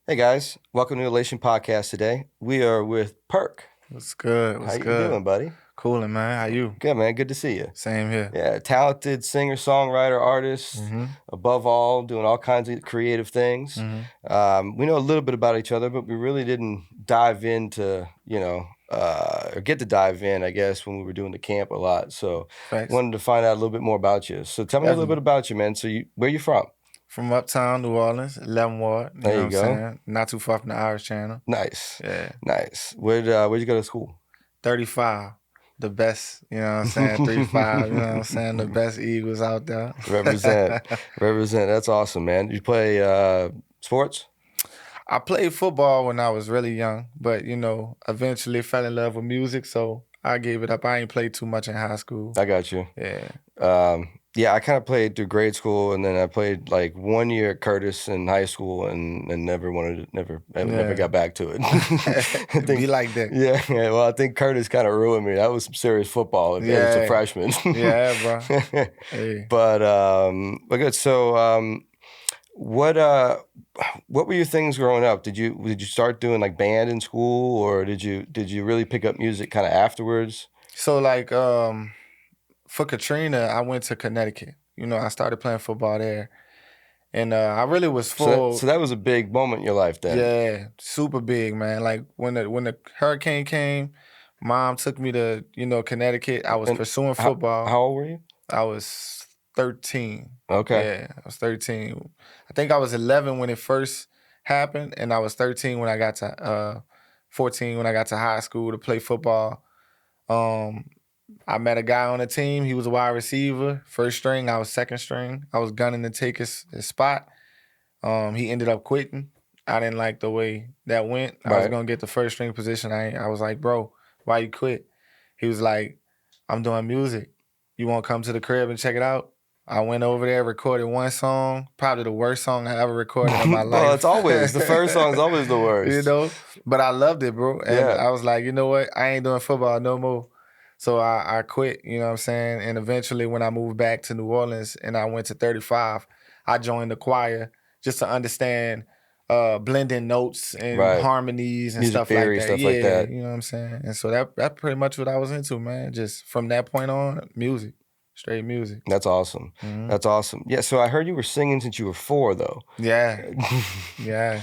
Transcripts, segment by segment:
Hey guys, welcome to Elation Podcast today. We are with Perk. What's good? How What's you good? doing, buddy? Coolin', man. How you? Good, man. Good to see you. Same here. Yeah, talented singer, songwriter, artist. Above all, doing all kinds of creative things. We know a little bit about each other, but we really didn't dive into, or get to dive in, I guess, when we were doing the camp a lot. So Facts. wanted to find out a little bit more about you. So tell me a little bit about you, man. So where you from? From Uptown New Orleans, 11 Ward. You There know you what go. I'm saying? Not too far from the Irish Channel. Nice. Yeah. Nice. Where'd you go to school? 35. The best, you know what I'm saying? 35, you know what I'm saying? The best Eagles out there. Represent. That's awesome, man. You play sports? I played football when I was really young, but, eventually fell in love with music, so I gave it up. I ain't played too much in high school. I got you. Yeah. Yeah, I kind of played through grade school, and then I played like 1 year at Curtis in high school, and never got back to it. Be like that. Yeah. Well, I think Curtis kind of ruined me. That was some serious football as a freshman. Yeah, bro. Hey. But good. So, what were your things growing up? Did you start doing like band in school, or did you really pick up music kind of afterwards? So like for Katrina, I went to Connecticut. I started playing football there. And I really was full. So that was a big moment in your life then. Yeah, super big, man. Like when the hurricane came, Mom took me to, Connecticut. I was pursuing football. How old were you? I was 13. Okay. Yeah, I was 13. I think I was 11 when it first happened, and I was 13 when I got to 14 when I got to high school to play football. I met a guy on the team. He was a wide receiver, first string. I was second string. I was gunning to take his spot. He ended up quitting. I didn't like the way that went. I was going to get the first string position. I was like, bro, why you quit? He was like, I'm doing music. You want to come to the crib and check it out? I went over there, recorded one song, probably the worst song I ever recorded in my life. Well, it's always, the first song is always the worst. But I loved it, bro. And I was like, you know what? I ain't doing football no more. So I quit, you know what I'm saying? And eventually when I moved back to New Orleans and I went to 35, I joined the choir just to understand blending notes and harmonies and music stuff theory, like that. Stuff like that. You know what I'm saying? And so that's pretty much what I was into, man. Just from that point on, music. Straight music. That's awesome. Mm-hmm. That's awesome. Yeah, so I heard you were singing since you were 4, though. Yeah. Yeah.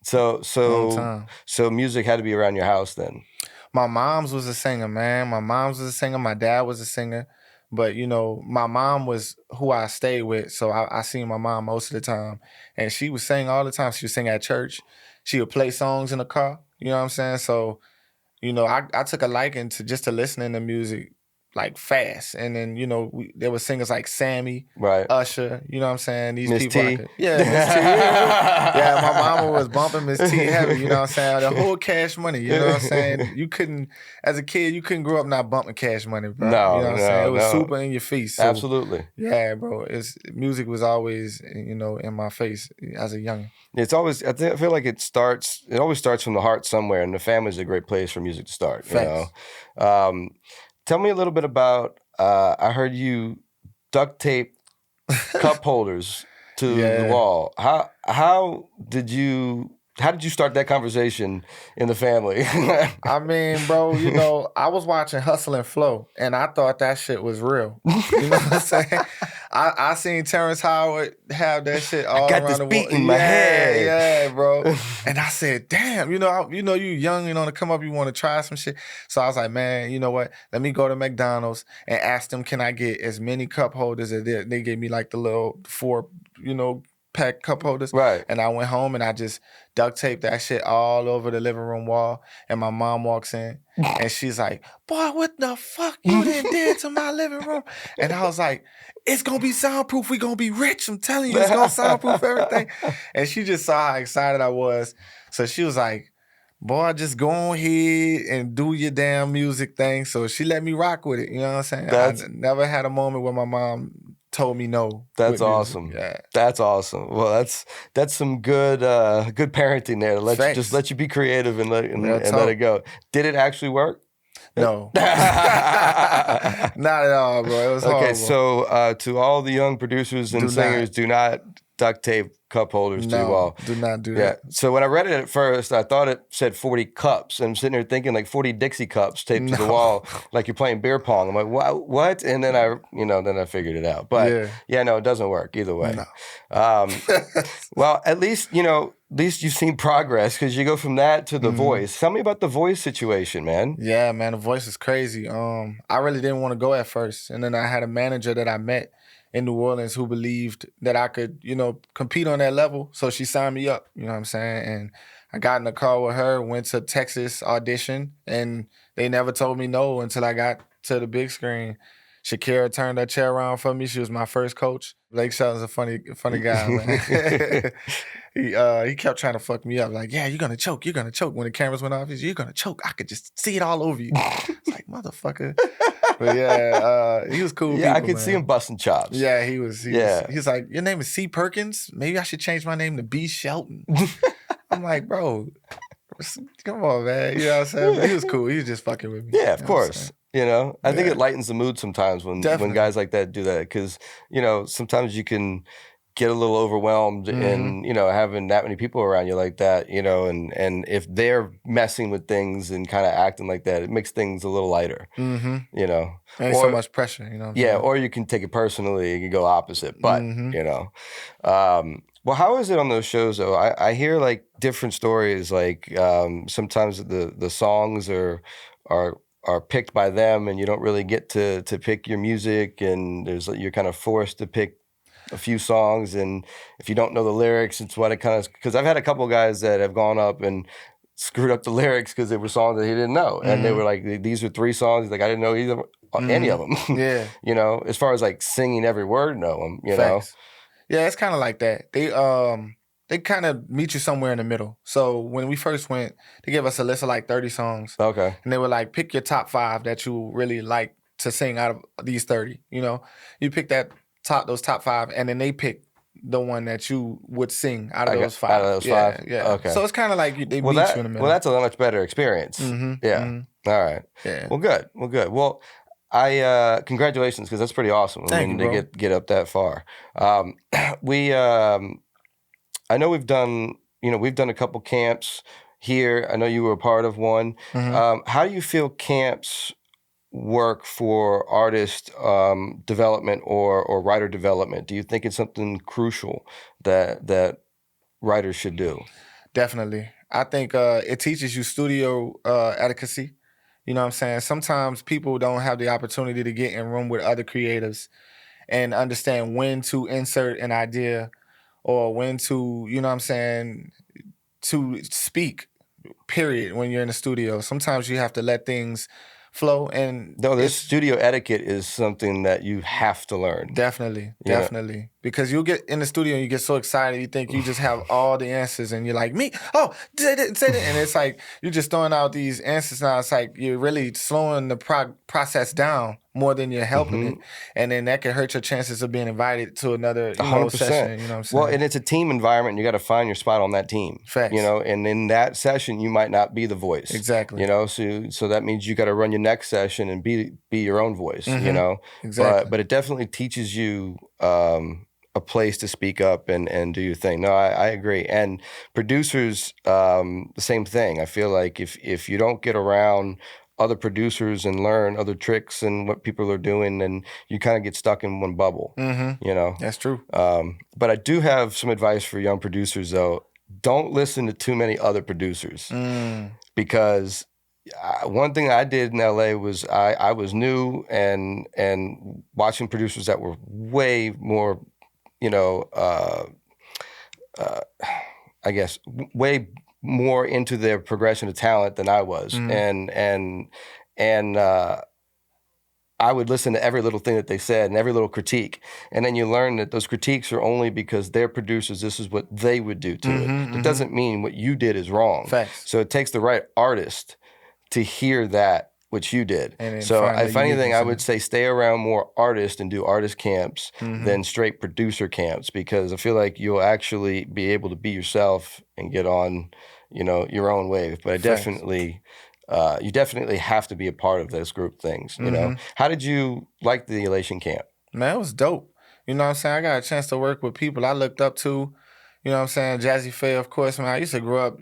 So music had to be around your house then. My mom's was a singer, man. My mom's was a singer. My dad was a singer. But, my mom was who I stayed with. So I seen my mom most of the time. And she would sing all the time. She would sing at church. She would play songs in the car. You know what I'm saying? So, I took a liking to listening to music like fast. And then, there were singers like Sammy, Usher, you know what I'm saying? These Miss people. T. Miss T. Yeah, my mama was bumping Miss T heavy, you know what I'm saying? The whole Cash Money, you know what I'm saying? You couldn't, as a kid, you couldn't grow up not bumping Cash Money, bro. No, you know what I'm saying? It was super in your face. So, absolutely. Yeah, bro. Music was always, in my face as a youngin'. It's always, I feel like it always starts from the heart somewhere, and the family's a great place for music to start. Facts. Tell me a little bit about, I heard you duct tape cup holders to the wall. How did you start that conversation in the family? I mean, bro, I was watching Hustle and Flow, and I thought that shit was real. You know what I'm saying? I seen Terrence Howard have that shit all around the world. I got this beat in my head. Yeah, bro. And I said, damn, you young, to come up, you want to try some shit. So I was like, man, you know what? Let me go to McDonald's and ask them, can I get as many cup holders as they gave me like the little 4, pack cup holders. Right. And I went home and I just duct taped that shit all over the living room wall. And my mom walks in and she's like, boy, what the fuck you did to my living room? And I was like, it's going to be soundproof. We're going to be rich. I'm telling you, it's going to soundproof everything. And she just saw how excited I was. So she was like, boy, just go on ahead and do your damn music thing. So she let me rock with it. You know what I'm saying? I never had a moment where my mom told me no. That's awesome. Yeah. That's awesome. Well, that's some good parenting there. Just let you be creative and let it go. Did it actually work? No. Not at all, bro. It was horrible. Okay, so to all the young producers and singers, do not duct tape cup holders to your No, wall. do not do that. So when I read it at first, I thought it said 40 cups. And I'm sitting there thinking like 40 Dixie cups taped to the wall, like you're playing beer pong. I'm like, what? And then I figured it out. But no, it doesn't work either way. No. Well, at least you've seen progress because you go from that to The Voice. Tell me about The Voice situation, man. Yeah, man, The Voice is crazy. I really didn't want to go at first. And then I had a manager that I met in New Orleans who believed that I could, compete on that level. So she signed me up, you know what I'm saying? And I got in the car with her, went to Texas, audition, and they never told me no until I got to the big screen. Shakira turned her chair around for me. She was my first coach. Blake Shelton's a funny guy, man. He kept trying to fuck me up. Like, yeah, you're gonna choke. When the cameras went off, he's you're gonna choke. I could just see it all over you. It's like, motherfucker. But yeah, he was cool. Yeah, I could see him busting chops. Yeah, he was like, your name is C. Perkins? Maybe I should change my name to B. Shelton. I'm like, bro, come on, man. You know what I'm saying? But he was cool. He was just fucking with me. Yeah, of course. I think it lightens the mood sometimes when guys like that do that because, sometimes you can get a little overwhelmed and, having that many people around you like that, and if they're messing with things and kind of acting like that, it makes things a little lighter, Ain't so much pressure, or you can take it personally, you can go opposite, but, well, how is it on those shows though? I hear like different stories, like sometimes the songs are picked by them and you don't really get to pick your music and you're kind of forced to pick a few songs, and if you don't know the lyrics, it's what it kind of, because I've had a couple guys that have gone up and screwed up the lyrics because they were songs that he didn't know, and they were like, these are 3 songs, like I didn't know any of them. Yeah. As far as like singing every word, know them, Facts. Yeah, it's kind of like that. They kind of meet you somewhere in the middle. So when we first went, they gave us a list of like 30 songs. Okay. And they were like, pick your top 5 that you really like to sing out of these 30. You pick those top 5, and then they pick the one that you would sing out of those 5. Out of those 5? Yeah. Okay. So it's kind of like they meet you in the middle. Well, that's a much better experience. Yeah. All right. Yeah. Well, good. Well, I congratulations, because that's pretty awesome. Thank you, bro. To get up that far. I know we've done a couple camps here. I know you were a part of one. How do you feel camps work for artist development or writer development? Do you think it's something crucial that writers should do? Definitely. I think it teaches you studio etiquette. You know what I'm saying? Sometimes people don't have the opportunity to get in room with other creatives and understand when to insert an idea or when to, to speak, period, when you're in the studio. Sometimes you have to let things flow. And no, this studio etiquette is something that you have to learn. Definitely. Because you'll get in the studio and you get so excited, you think you just have all the answers, and you're like, me? Oh, say it. And it's like, you're just throwing out these answers now. It's like you're really slowing the process down more than you're helping it. And then that can hurt your chances of being invited to another 100%. session. You know what I'm saying? Well, and it's a team environment. You got to find your spot on that team. Facts. And in that session, you might not be the voice. Exactly. So that means you got to run your next session and be your own voice, Exactly. But it definitely teaches you a place to speak up and do your thing. No, I agree. And producers, the same thing. I feel like if you don't get around other producers and learn other tricks and what people are doing, then you kind of get stuck in one bubble, That's true. But I do have some advice for young producers, though. Don't listen to too many other producers, because one thing I did in LA was I was new and watching producers that were way more, I guess, way more into their progression of talent than I was. And I would listen to every little thing that they said and every little critique. And then you learn that those critiques are only because they're producers. This is what they would do to it. It doesn't mean what you did is wrong. Facts. So it takes the right artist to hear that, what you did. So if anything, I would say stay around more artists and do artist camps than straight producer camps, because I feel like you'll actually be able to be yourself and get on, your own wave. But you definitely have to be a part of those group things. How did you like the Elation camp? Man, it was dope. You know what I'm saying? I got a chance to work with people I looked up to. You know what I'm saying? Jazzy Faye, of course, man. I used to grow up,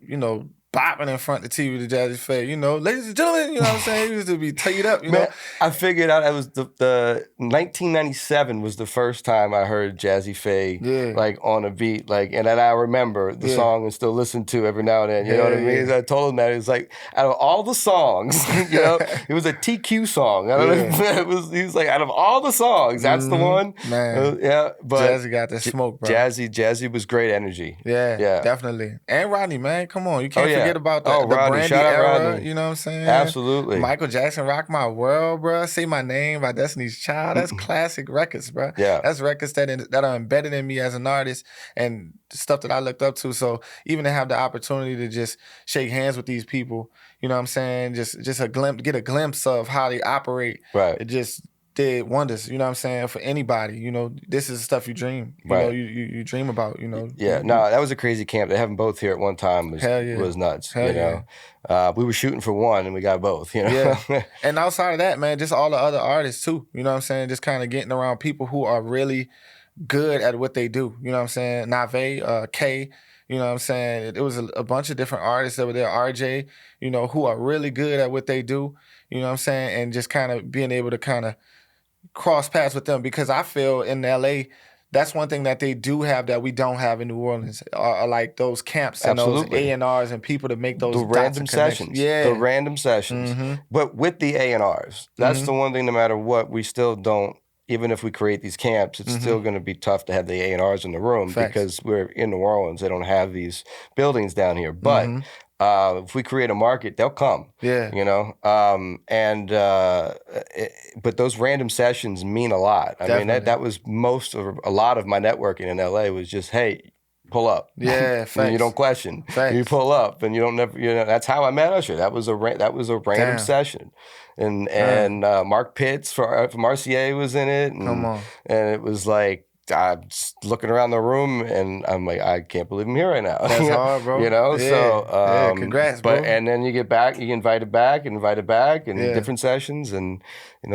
bopping in front of the TV to Jazzy Faye. Ladies and gentlemen, you know what I'm saying? He used to be teed up, Man, I figured out it was the 1997 was the first time I heard Jazzy Faye like on a beat, like, and then I remember the song and still listen to every now and then. You know what I mean? I told him that it was like out of all the songs, it was a TQ song. I don't know. He was like, out of all the songs, that's the one. Man, but Jazzy got that smoke, bro. Jazzy was great energy. Yeah, definitely. And Rodney, man, come on, you can't forget about the Brandy shout out era. Rodney. You know what I'm saying? Absolutely. Michael Jackson, Rock My World, bro. Say My Name by Destiny's Child. That's classic records, bro. Yeah, that's records that are embedded in me as an artist and stuff that I looked up to. So even to have the opportunity to just shake hands with these people, you know what I'm saying? Just get a glimpse of how they operate. Right. It just did wonders, you know what I'm saying, for anybody. This is stuff you dream. You dream about, Yeah, no, that was a crazy camp. They have them both here at one time was nuts. Hell yeah. We were shooting for one and we got both, Yeah. And outside of that, man, just all the other artists too. You know what I'm saying? Just kind of getting around people who are really good at what they do. You know what I'm saying? Nave, K, you know what I'm saying? It was a bunch of different artists that were there, RJ, who are really good at what they do. You know what I'm saying? And just kind of being able to kind of cross paths with them, because I feel in LA, that's one thing that they do have that we don't have in New Orleans, are like those camps and those A&Rs and people to make those random sessions. Yeah. The random sessions. But with the A&Rs, that's the one thing, no matter what, we still don't, even if we create these camps, it's still going to be tough to have the A&Rs in the room because we're in New Orleans. They don't have these buildings down here. But if we create a market, they'll come. Yeah. But those random sessions mean a lot. I mean, that was a lot of my networking in LA was just, hey, pull up. Yeah, and you don't question. Facts. You pull up, and you don't never. That's how I met Usher. That was a random session, and Mark Pitts from RCA was in it. And, Come on. And it was like, I'm just looking around the room and I'm like, I can't believe I'm here right now. That's hard, bro. So congrats, bro. And then you get back, you get invited back, and different sessions, and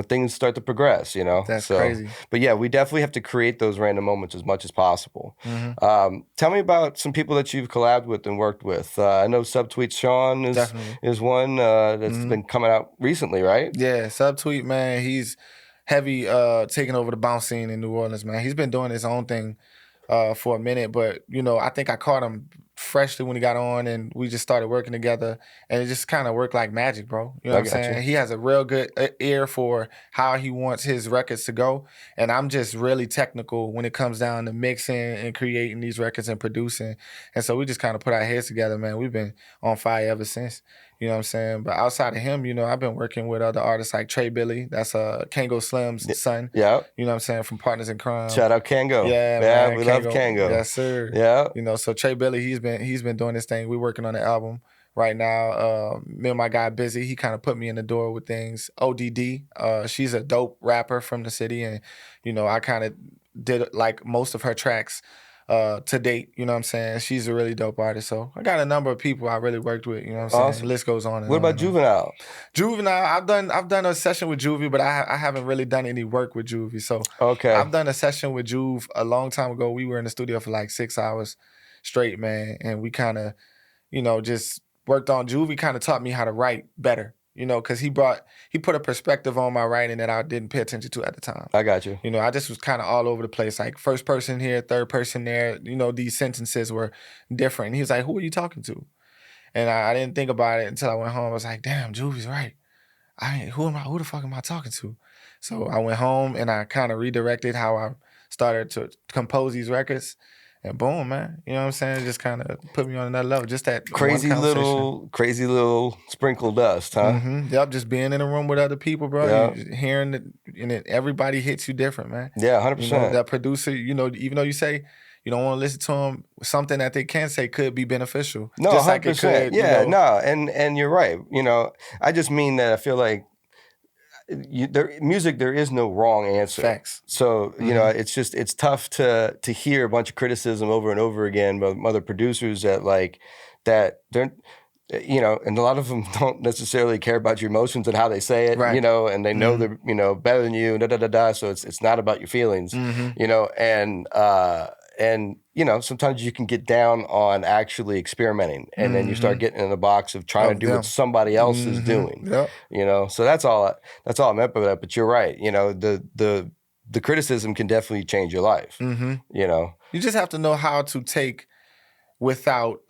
things start to progress. That's crazy. But yeah, we definitely have to create those random moments as much as possible. Tell me about some people that you've collabed with and worked with. I know Subtweet Sean is one that's been coming out recently, right? Yeah, Subtweet, man, he's heavy taking over the bounce scene in New Orleans, man. He's been doing his own thing for a minute, but I think I caught him freshly when he got on, and we just started working together, and it just kind of worked like magic, bro. You know what I'm saying? He has a real good ear for how he wants his records to go, and I'm just really technical when it comes down to mixing and creating these records and producing, and so we just kind of put our heads together, man. We've been on fire ever since. You know what I'm saying? But outside of him, I've been working with other artists like Trey Billy. That's Kango Slim's son. Yeah. You know what I'm saying? From Partners in Crime. Shout out Kango. Yeah, man. We love Kango. Yes, sir. Yeah. So Trey Billy, he's been doing this thing. We're working on the album right now. Me and my guy Busy, he kind of put me in the door with things. ODD, she's a dope rapper from the city, and I kind of did like most of her tracks to date, you know what I'm saying? She's a really dope artist. So I got a number of people I really worked with, you know what I'm saying? Awesome. The list goes on. What about Juvenile? Juvenile, I've done a session with Juvie, but I haven't really done any work with Juvie. So I've done a session with Juve a long time ago. We were in the studio for like 6 hours straight, man. And we kind of, just worked on Juvie, kind of taught me how to write better. Because he put a perspective on my writing that I didn't pay attention to at the time. I got you. I just was kind of all over the place, like first person here, third person there. These sentences were different. And he was like, "Who are you talking to?" And I didn't think about it until I went home. I was like, "Damn, Juvie's right. Who the fuck am I talking to?" So I went home and I kind of redirected how I started to compose these records. And boom, man. You know what I'm saying? It just kind of put me on another level. Just that crazy little sprinkle dust, huh? Mm-hmm. Yep, just being in a room with other people, bro. Yep. Hearing it, and everybody hits you different, man. Yeah, 100%. That producer, even though you say you don't want to listen to them, something that they can say could be beneficial. No, just 100%. Like it could, and you're right. I just mean that I feel like music, there is no wrong answer. Facts. So it's tough to hear a bunch of criticism over and over again from other producers that they're you know, and a lot of them don't necessarily care about your emotions and how they say it, Right. you know, and they know they're, you know, better than you, so it's not about your feelings, you know, and, you know, sometimes you can get down on actually experimenting, and then you start getting in the box of trying to do what somebody else is doing, you know, so that's all I meant by that. But you're right, you know, the criticism can definitely change your life, you know. You just have to know how to take without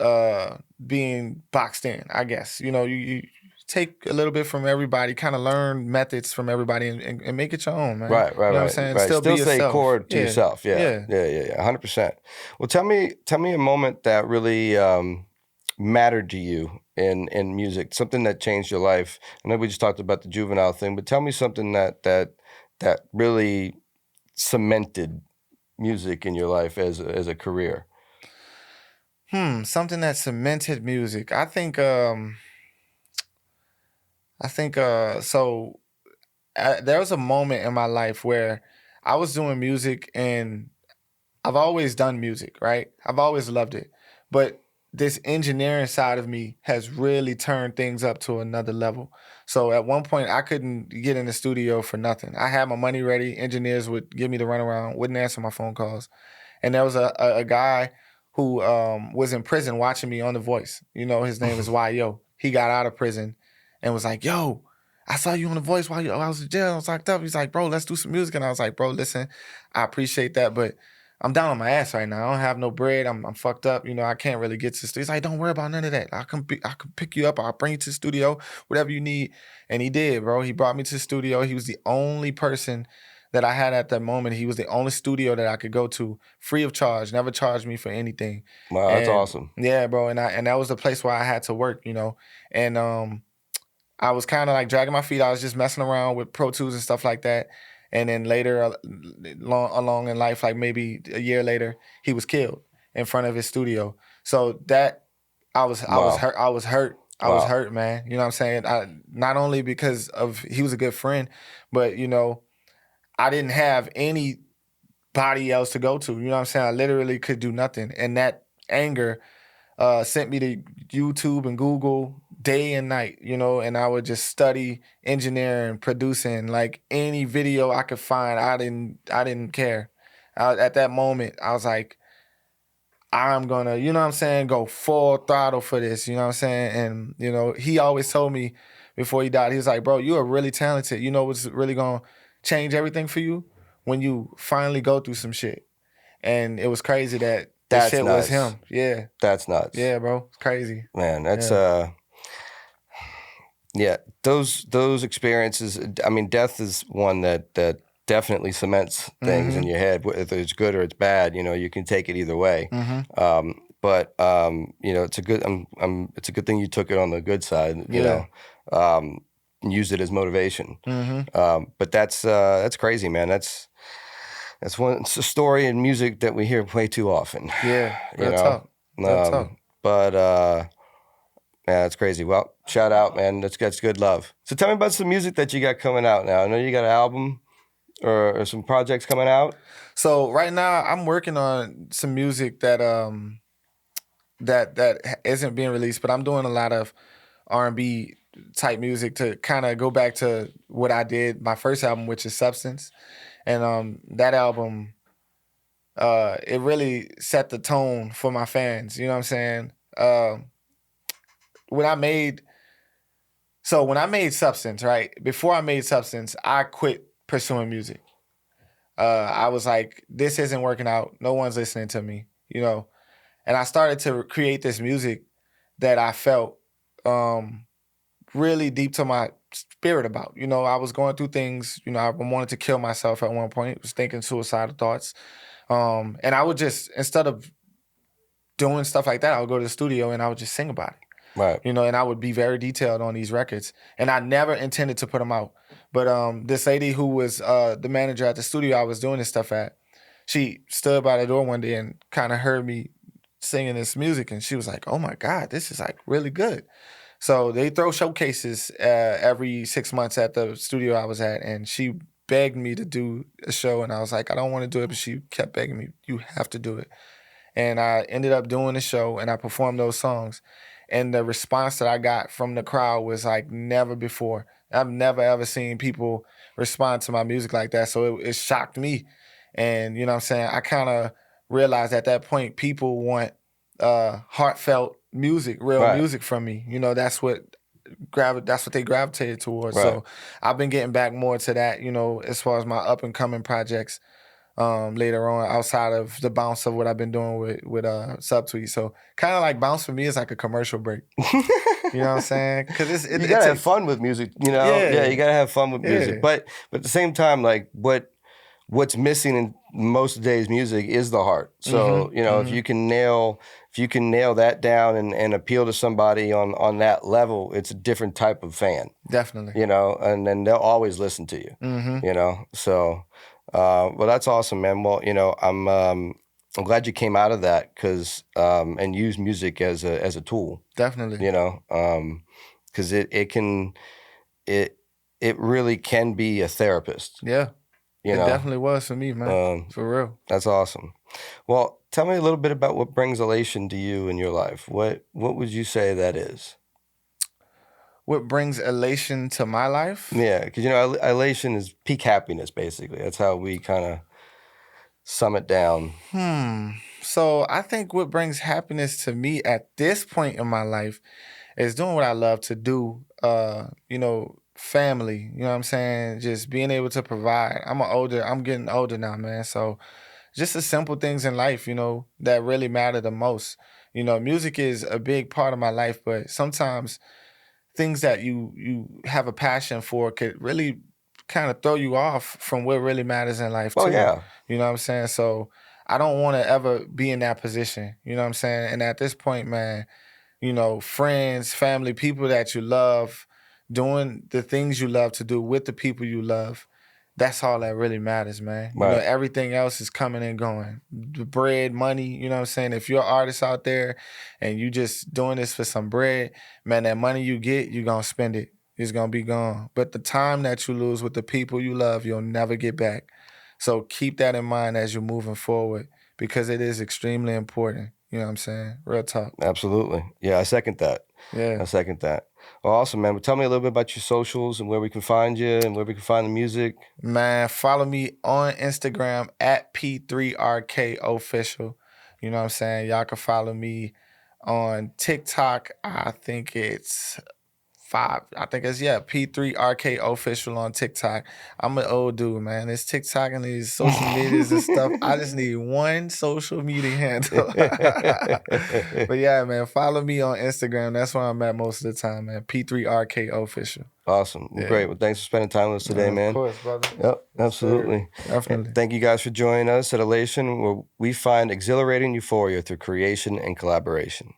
being boxed in, I guess. You know, you take a little bit from everybody, kind of learn methods from everybody and make it your own, man. Right. You know what I'm saying? Right. Still be stay yourself. core to yourself. Yeah. 100%. Well, tell me a moment that really mattered to you in music, something that changed your life. I know we just talked about the Juvenile thing, but tell me something that really cemented music in your life as a career. Something that cemented music. I think so there was a moment in my life where I was doing music, and I've always done music, right? I've always loved it. But this engineering side of me has really turned things up to another level. So at one point, I couldn't get in the studio for nothing. I had my money ready. Engineers would give me the runaround, wouldn't answer my phone calls. And there was a guy who was in prison watching me on The Voice. You know, his name is Y.O. He got out of prison and was like, yo, I saw you on The Voice while I was in jail. I was locked up. He's like, bro, let's do some music. And I was like, bro, listen, I appreciate that, but I'm down on my ass right now. I don't have no bread. I'm fucked up. You know, I can't really get to the studio. He's like, don't worry about none of that. I can pick you up. I'll bring you to the studio, whatever you need. And he did, bro. He brought me to the studio. He was the only person that I had at that moment. He was the only studio that I could go to free of charge, never charged me for anything. Wow, that's awesome. Yeah, bro. And that was the place where I had to work, you know. And I was kind of like dragging my feet. I was just messing around with Pro Tools and stuff like that. And then later, along in life, like maybe a year later, he was killed in front of his studio. So that I was hurt. I was hurt, man. You know what I'm saying? Not only because of he was a good friend, but you know, I didn't have anybody else to go to. You know what I'm saying? I literally could do nothing, and that anger sent me to YouTube and Google day and night, you know, and I would just study engineering, producing, like any video I could find. I didn't care. At that moment, I was like, I'm gonna, you know what I'm saying, go full throttle for this, you know what I'm saying? And, you know, he always told me before he died, he was like, bro, you are really talented. You know what's really gonna change everything for you? When you finally go through some shit. And it was crazy that That's shit nuts. was him. Yeah. That's nuts. Yeah, bro. It's crazy. Man, that's yeah, those experiences. I mean, death is one that definitely cements things in your head. Whether it's good or it's bad, you know, you can take it either way. But you know, it's a good. It's a good thing you took it on the good side. You know, and used it as motivation. But that's crazy, man. It's a story in music that we hear way too often. Yeah, you know. Talk. But. Yeah, that's crazy. Well, shout out, man. That's good love. So tell me about some music that you got coming out now. I know you got an album or some projects coming out. So right now I'm working on some music that that isn't being released, but I'm doing a lot of R&B type music to kind of go back to what I did my first album, which is Substance. And that album it really set the tone for my fans, you know what I'm saying? When I made Substance, right? Before I made Substance, I quit pursuing music. I was like, this isn't working out. No one's listening to me, you know? And I started to create this music that I felt really deep to my spirit about. You know, I was going through things, you know, I wanted to kill myself at one point, was thinking suicidal thoughts. And I would just, instead of doing stuff like that, I would go to the studio and I would just sing about it. Right. You know, and I would be very detailed on these records. And I never intended to put them out. But this lady who was the manager at the studio I was doing this stuff at, she stood by the door one day and kind of heard me singing this music. And she was like, oh my God, this is like really good. So they throw showcases every 6 months at the studio I was at. And she begged me to do a show. And I was like, I don't want to do it. But she kept begging me, you have to do it. And I ended up doing the show and I performed those songs. And the response that I got from the crowd was like never before. I've never ever seen people respond to my music like that. So it shocked me. And you know what I'm saying? I kind of realized at that point people want heartfelt music, real music from me. You know, that's what they gravitated towards. Right. So I've been getting back more to that, you know, as far as my up and coming projects later on, outside of the bounce of what I've been doing with Subtweet. So kind of like bounce for me is like a commercial break. You know what I'm saying? Because you gotta have fun with music. You know, yeah, you gotta have fun with music. But at the same time, like what's missing in most of today's music is the heart. So you know, if you can nail that down and appeal to somebody on that level, it's a different type of fan. Definitely. You know, and then they'll always listen to you. You know, so well, that's awesome, man. Well, you know, I'm glad you came out of that because and used music as a tool. Definitely. You know, because it really can be a therapist. Yeah. It definitely was for me, man. For real. That's awesome. Well, tell me a little bit about what brings elation to you in your life. What would you say that is? What brings elation to my life? Yeah, because, you know, elation is peak happiness, basically. That's how we kind of sum it down. So I think what brings happiness to me at this point in my life is doing what I love to do. You know, family, you know what I'm saying? Just being able to provide. I'm getting older now, man. So just the simple things in life, you know, that really matter the most. You know, music is a big part of my life, but sometimes things that you have a passion for could really kind of throw you off from what really matters in life too. Oh, yeah. You know what I'm saying? So I don't want to ever be in that position. You know what I'm saying? And at this point, man, you know, friends, family, people that you love, doing the things you love to do with the people you love, that's all that really matters, man. Right. You know, everything else is coming and going. The bread, money, you know what I'm saying? If you're an artist out there and you just doing this for some bread, man, that money you get, you're going to spend it. It's going to be gone. But the time that you lose with the people you love, you'll never get back. So keep that in mind as you're moving forward because it is extremely important. You know what I'm saying? Real talk. Absolutely. Yeah, I second that. Yeah. I second that. Well, awesome, man. But tell me a little bit about your socials and where we can find you and where we can find the music. Man, follow me on Instagram at P3RK official. You know what I'm saying? Y'all can follow me on TikTok. I think it's P3RK official on TikTok. I'm an old dude, man. It's TikTok and these social medias and stuff. I just need one social media handle. But yeah, man, follow me on Instagram. That's where I'm at most of the time, man. P3RK official. Awesome. Well, great. Well, thanks for spending time with us today, man. Of course, brother. Yep, absolutely. Definitely. Thank you guys for joining us at Elation, where we find exhilarating euphoria through creation and collaboration.